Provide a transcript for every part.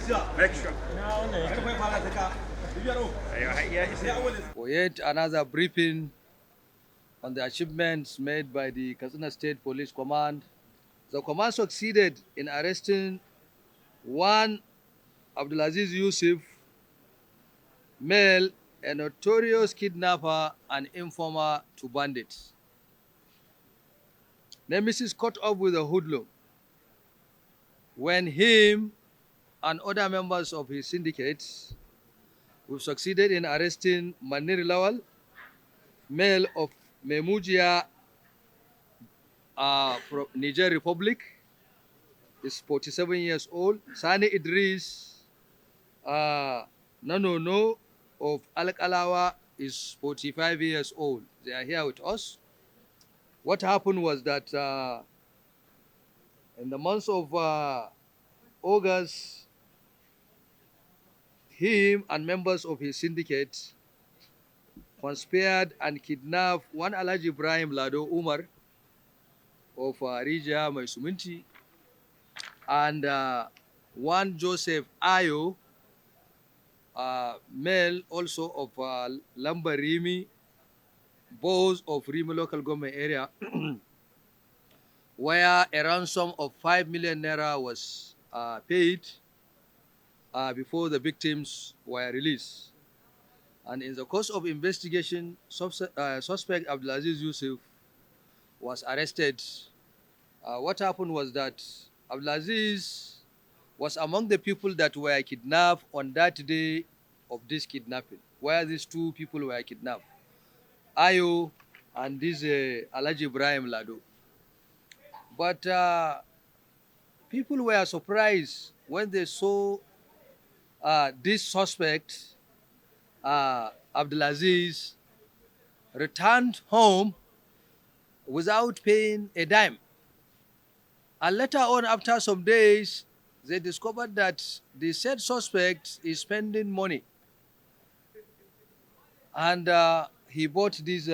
Make sure. For yet another briefing on the achievements made by the Katsina State Police Command. The command succeeded in arresting one Abdulaziz Yusuf, male, a notorious kidnapper and informer to bandits. Nemesis caught up with a hoodlum when him and other members of his syndicates who succeeded in arresting Manir Lawal, male of Memujia, from Niger Republic, is 47 years old. Sani Idris Nanono of Alakalawa is 45 years old. They are here with us. What happened was that in the month of August, him and members of his syndicate conspired and kidnapped one Alhaji Ibrahim Lado Umar of Rija Maisuminti and one Joseph Ayo, male also of Lambarimi, both of Rimi local government area, where a ransom of 5 million naira was paid before the victims were released. And in the course of investigation, suspect Abdulaziz Yusuf was arrested. What happened was that Abdulaziz was among the people that were kidnapped on that day of this kidnapping, where these two people were kidnapped, Ayo and this Alhaji Ibrahim Lado. But people were surprised when they saw this suspect, Abdulaziz, returned home without paying a dime. And later on, after some days, they discovered that the said suspect is spending money. And he bought this,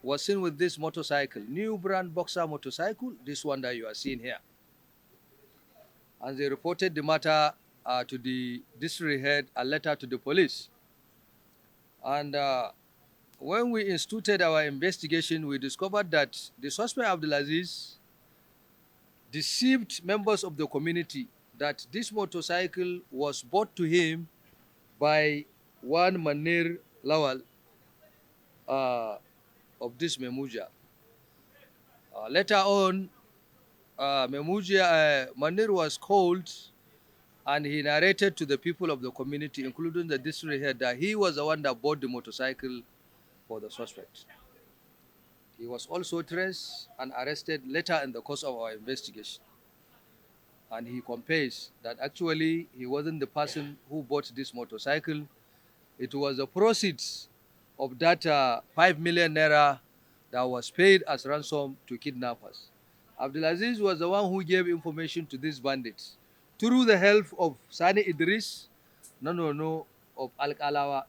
was seen with this motorcycle, new brand Boxer motorcycle, this one that you are seeing here. And they reported the matter to the district head and later to the police. And when we instituted our investigation, we discovered that the suspect Abdulaziz deceived members of the community that this motorcycle was bought to him by one Manir Lawal of this Memuja. Later on, Manir was called and he narrated to the people of the community, including the district head, that he was the one that bought the motorcycle for the suspect. He was also traced and arrested later in the course of our investigation. And he confessed that actually he wasn't the person who bought this motorcycle. It was the proceeds of that 5 million naira that was paid as ransom to kidnappers. Abdulaziz was the one who gave information to these bandits through the help of Sani Idris Nanono of Al-Kalawa.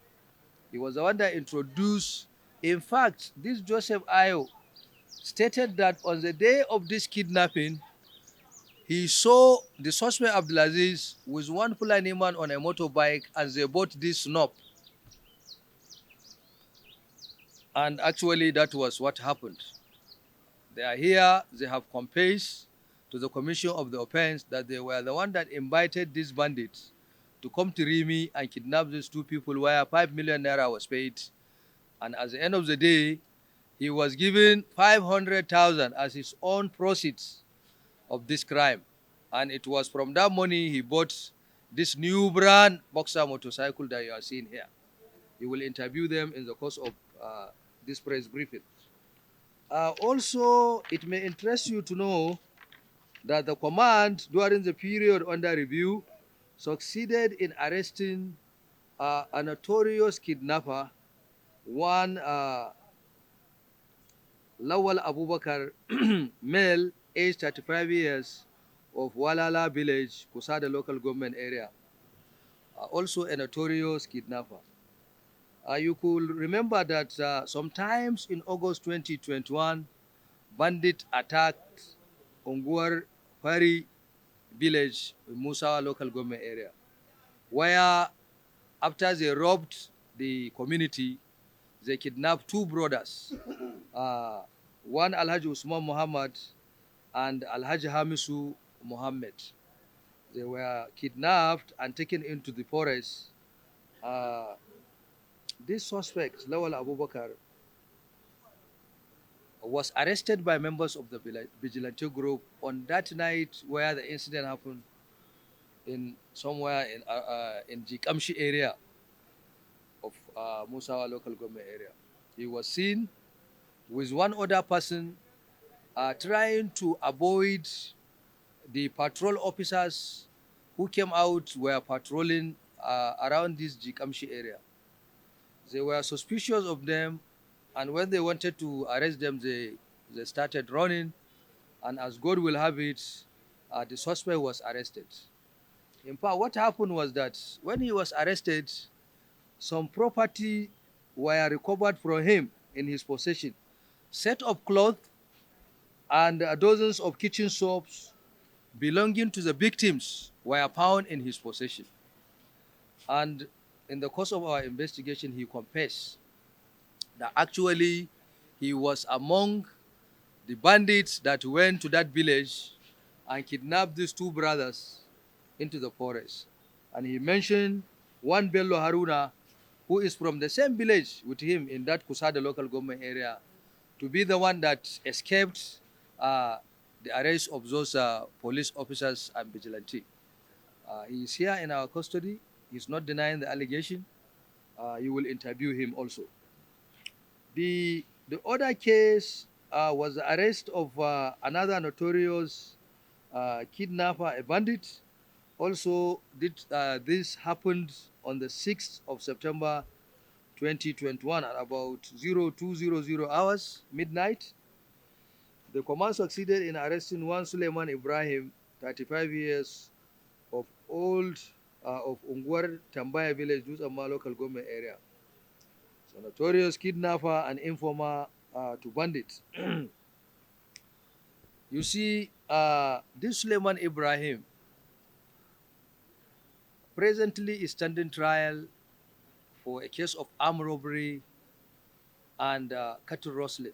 He was the one that introduced. In fact, this Joseph Ayo stated that on the day of this kidnapping, he saw the suspect Abdulaziz with one Fulani man on a motorbike and they bought this snuff. And actually that was what happened. They are here, they have confessed to the commission of the offense that they were the one that invited these bandits to come to Rimi and kidnap these two people where 5 million naira was paid. And at the end of the day, he was given 500,000 as his own proceeds of this crime. And it was from that money he bought this new brand Boxer motorcycle that you are seeing here. He will interview them in the course of this press briefing. Also, it may interest you to know that the command, during the period under review, succeeded in arresting a notorious kidnapper, one Lawal Abubakar, male, aged 35 years, of Walala village, Kusada local government area, also a notorious kidnapper. You could remember that sometimes in August 2021, bandit attacked Unguwar Fari village in Musawa local government area, where after they robbed the community, they kidnapped two brothers, uh, one Alhaji Usman Muhammad and Alhaji Hamisu Muhammad. They were kidnapped and taken into the forest. Uh, this suspect, Lawal Abubakar, was arrested by members of the vigilante group on that night where the incident happened in somewhere in Jikamshi area of Musawa local government area. He was seen with one other person trying to avoid the patrol officers who came out were patrolling around this Jikamshi area. They were suspicious of them, and when they wanted to arrest them, they started running, and as God will have it, the suspect was arrested. In fact, what happened was that when he was arrested, some property were recovered from him in his possession. Set of clothes and dozens of kitchen soaps belonging to the victims were found in his possession. And in the course of our investigation, he confessed that actually he was among the bandits that went to that village and kidnapped these two brothers into the forest. And he mentioned one Bello Haruna, who is from the same village with him in that Kusada local government area, to be the one that escaped the arrest of those police officers and vigilante. He is here in our custody. He's not denying the allegation. You will interview him also. The other case was the arrest of another notorious kidnapper, a bandit. Also, this happened on the 6th of September 2021 at about 0200 hours, midnight. The command succeeded in arresting one Suleiman Ibrahim, 35 years of old, of Ungwar Tambaya village, Dutsamma local government area. So notorious kidnapper and informer to bandits. You see, this Suleiman Ibrahim presently is standing trial for a case of armed robbery and cattle rustling.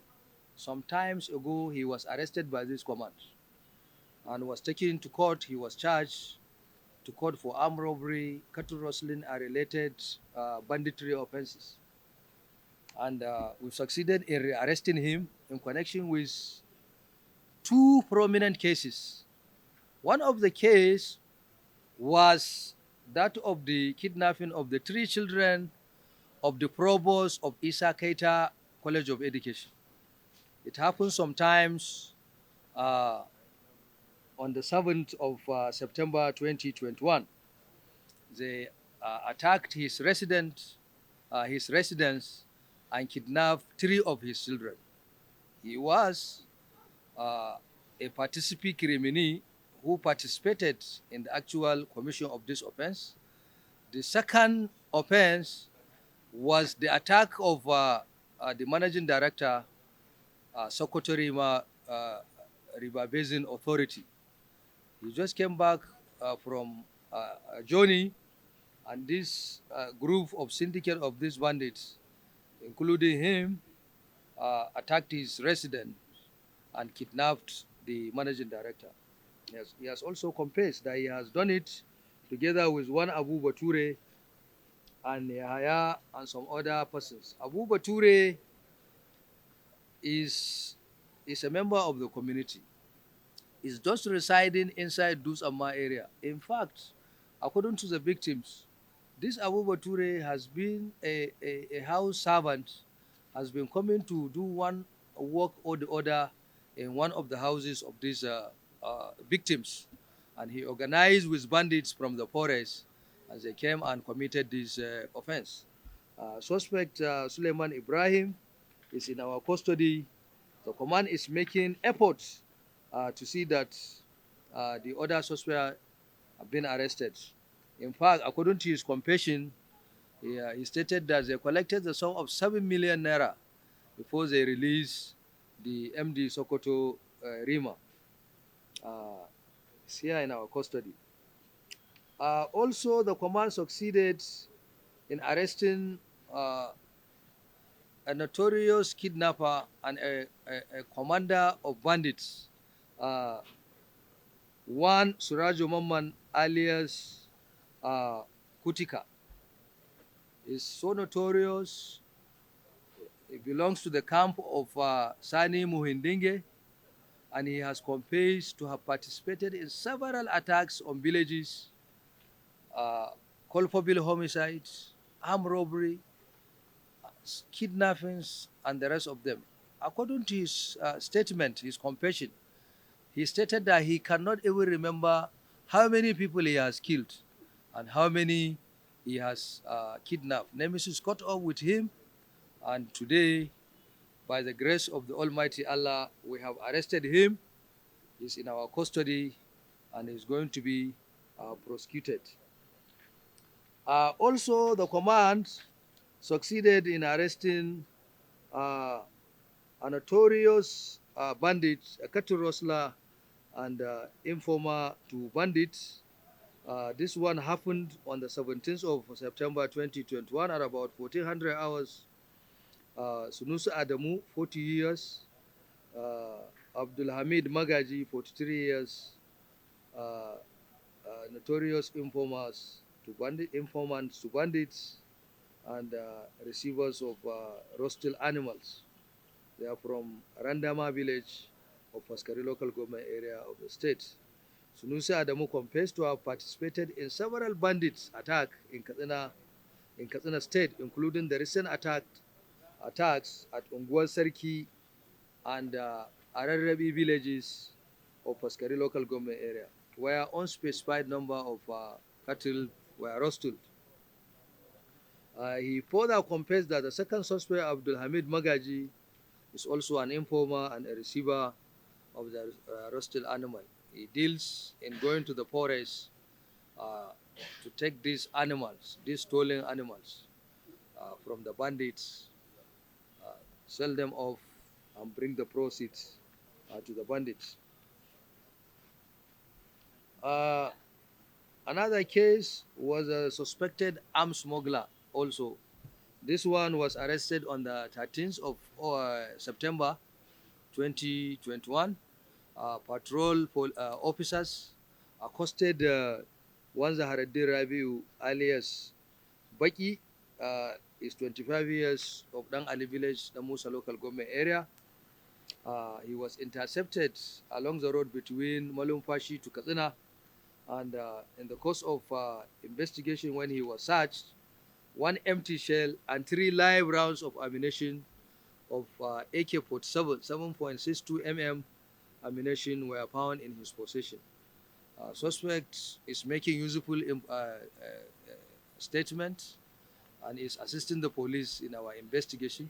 Some times ago, he was arrested by this command and was taken to court. He was charged to court for armed robbery, cattle rustling, and related banditry offenses. And we've succeeded in arresting him in connection with two prominent cases. One of the case was that of the kidnapping of the three children of the provost of Isa Keita College of Education. It happened sometimes uh, on the 7th of September 2021. They attacked his residence, and kidnapped three of his children. He was a participant criminal who participated in the actual commission of this offense. The second offense was the attack of the managing director, Sokoto River Basin Authority. He just came back from a journey, and this group of syndicate of these bandits, including him, attacked his residence and kidnapped the managing director. He has also confessed that he has done it together with one Abu Bature and Yahya and some other persons. Abu Bature is a member of the community. He's just residing inside Dusama area. In fact, according to the victims, this Abu Bature has been a house servant, has been coming to do one work or the other in one of the houses of these victims. And he organized with bandits from the forest as they came and committed this offense. Suspect Suleiman Ibrahim is in our custody. The command is making efforts to see that the other suspects have been arrested. In fact, according to his confession, he stated that they collected the sum of 7 million naira before they released the MD Sokoto Rima. is here in our custody. Also, the command succeeded in arresting uh, a notorious kidnapper and a commander of bandits, uh, one Surajo Mamman alias uh, Kutika. Is so notorious. He belongs to the camp of Sani Muhindinge, and he has confessed to have participated in several attacks on villages, uh, culpable homicides, armed robbery, kidnappings, and the rest of them. According to his statement, his confession, he stated that he cannot even remember how many people he has killed and how many he has kidnapped. Nemesis caught up with him, and today, by the grace of the Almighty Allah, we have arrested him. He's in our custody and is going to be prosecuted. Also, the command succeeded in arresting uh, a notorious bandit, a cattle rustler, and informer to bandits. This one happened on the 17th of September 2021 at about 1400 hours. Sunusi Adamu, 40 years. Abdul Hamid Magaji, 43 years. Uh, Notorious informants to bandits, and receivers of hostile animals. They are from Randama village of Faskari local government area of the state. Sunusi Adamu confessed to have participated in several bandits attack in Katsina state, including the recent attacks at Unguwar Sarki and Ararabi villages of Faskari local government area, where unspecified number of cattle were rustled. He further confessed that the second suspect, Abdul Hamid Magaji, is also an informer and a receiver of the rustled animal. He deals in going to the forest uh, to take these animals, these stolen animals from the bandits, uh, sell them off, and bring the proceeds to the bandits. Uh, Another case was a suspected arms smuggler also. This one was arrested on the 13th of September 2021. Patrol officers accosted one Zaharaddin Rabiu alias Baki, is 25 years of Dang Ali village, the Musa local government area. He was intercepted along the road between Malumfashi to Katsina, and in the course of investigation, when he was searched, one empty shell and three live rounds of ammunition of AK-47 7.62 mm ammunition were found in his possession. Suspect is making useful statement and is assisting the police in our investigation,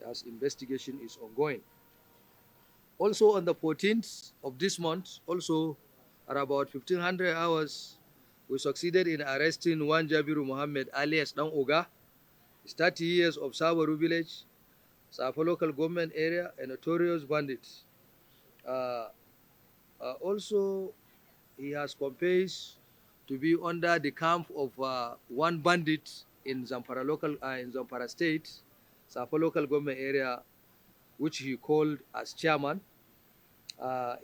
as investigation is ongoing. Also on the 14th of this month, also at about 1500 hours, we succeeded in arresting one Jabiru Muhammad alias Dan Oga. He's 30 years of Sabaru village, Safa local government area, a notorious bandit. Uh, Also, he has confessed to be under the camp of one bandit in Zamfara state, Safa local government area, which he called as chairman.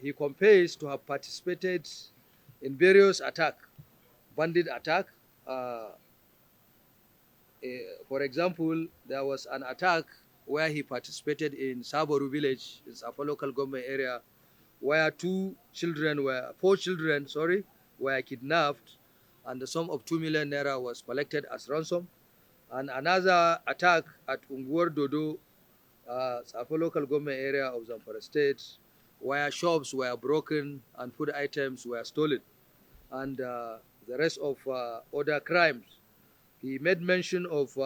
He confessed to have participated in various bandit attack. Uh, for example, there was an attack where he participated in Saboru village, in Safa local government area, where four children, sorry, were kidnapped, and the sum of 2 million naira was collected as ransom. And another attack at Unguwar Dodo, Safa local government area of Zamfara state, where shops were broken and food items were stolen, and the rest of other crimes. He made mention of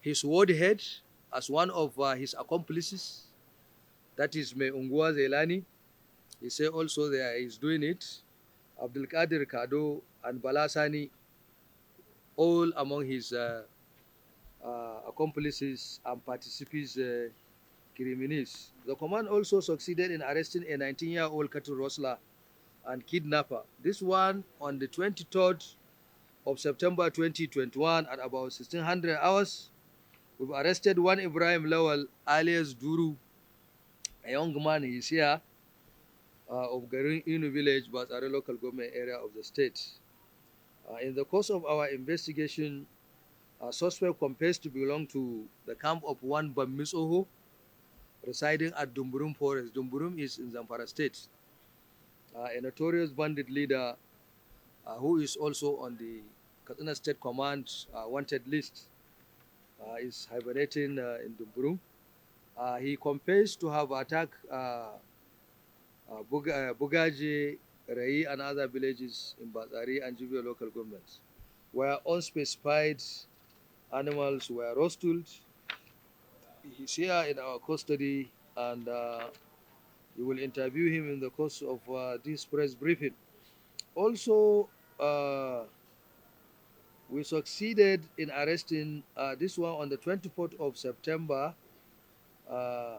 his ward head as one of his accomplices, that is May Ungwa Zelani. He said also there is doing it. Abdul Qadir Kado and Balasani, all among his accomplices and participants, criminals. The command also succeeded in arresting a 19-year-old cattle rustler and kidnapper. This one on the 23rd of September 2021 at about 1600 hours. We've arrested one Ibrahim Lawal alias Duru, a young man. He's here of Garin Inu village, but a local government area of the state. In the course of our investigation, a suspect confessed to belong to the camp of one Bamisoho residing at Dumburum Forest. Dumburum is in Zamfara State. A notorious bandit leader who is also on the Katsina State Command wanted list is hibernating in Dumburum. He confessed to have attacked Bugaji, Rai, and other villages in Bazari and Jibia local governments, where unspecified animals were rustled. He's here in our custody, and we will interview him in the course of this press briefing. Also, we succeeded in arresting this one on the 24th of September. Uh,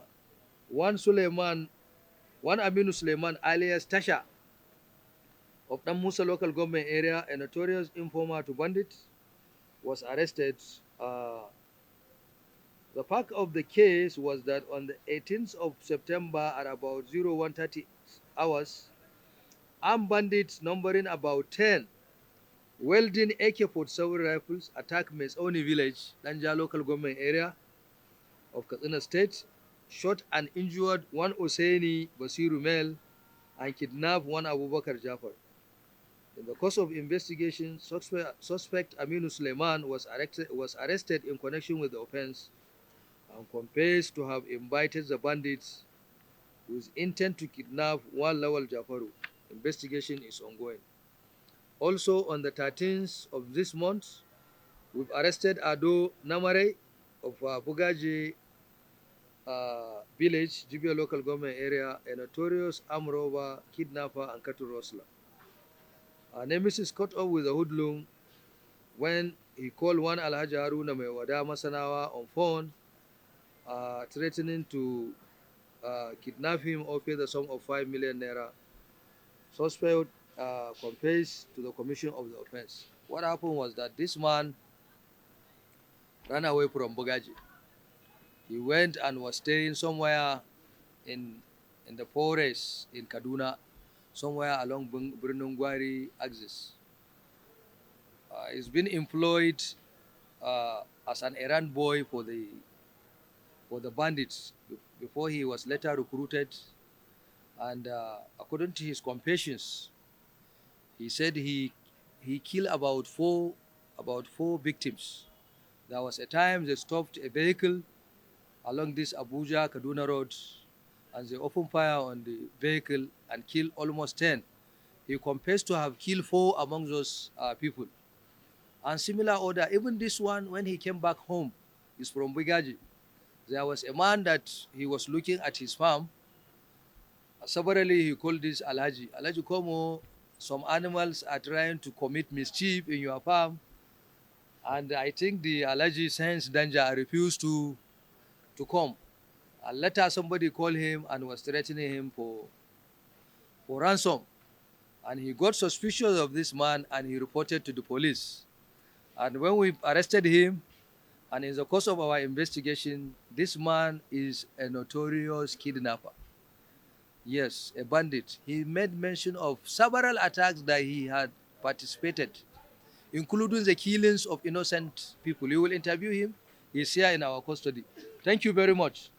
one Suleiman, one Aminu Suleiman alias Tasha of Dan Musa local government area, a notorious informant to bandit, was arrested. The fact of the case was that on the 18th of September at about 0130 hours, armed bandits numbering about 10 welding AK-47 rifles attacked Mesoni village, Danja local government area of Katsina State, shot and injured one Hosseini Basiru male and kidnapped one Abubakar Jafar. In the course of investigation, suspect Aminu Suleiman was arrested in connection with the offense and confessed to have invited the bandits with intent to kidnap one Lawal Jafaru. Investigation is ongoing. Also, on the 13th of this month, we've arrested Ado Namare of Bugaji village, Jibia local government area, a notorious armed robber, kidnapper, and cattle rustler. Our nemesis caught up with a hoodlum when he called one Alhaji Haruna Mewada Masanawa on phone, threatening to kidnap him or pay the sum of 5 million naira. Suspect confessed to the commission of the offense. What happened was that this man ran away from Bugaji. He went and was staying somewhere in the forest in Kaduna, somewhere along Birnungwari axis. He's been employed as an errand boy for the bandits before he was later recruited. And according to his confessions, he said he killed about four victims. There was a time they stopped a vehicle along this Abuja Kaduna road, and they opened fire on the vehicle and killed almost 10. He confessed to have killed 4 among those people. And similar order, even this one, when he came back home, is from Bigaji. There was a man that he was looking at his farm. Severally, he called this Alhaji. Alhaji Komo, some animals are trying to commit mischief in your farm. And I think the Alhaji sensed danger and refused to come. And later somebody called him and was threatening him for ransom. And he got suspicious of this man and he reported to the police. And when we arrested him, and in the course of our investigation, this man is a notorious kidnapper. Yes, a bandit. He made mention of several attacks that he had participated, including the killings of innocent people. You will interview him. He's here in our custody. Thank you very much.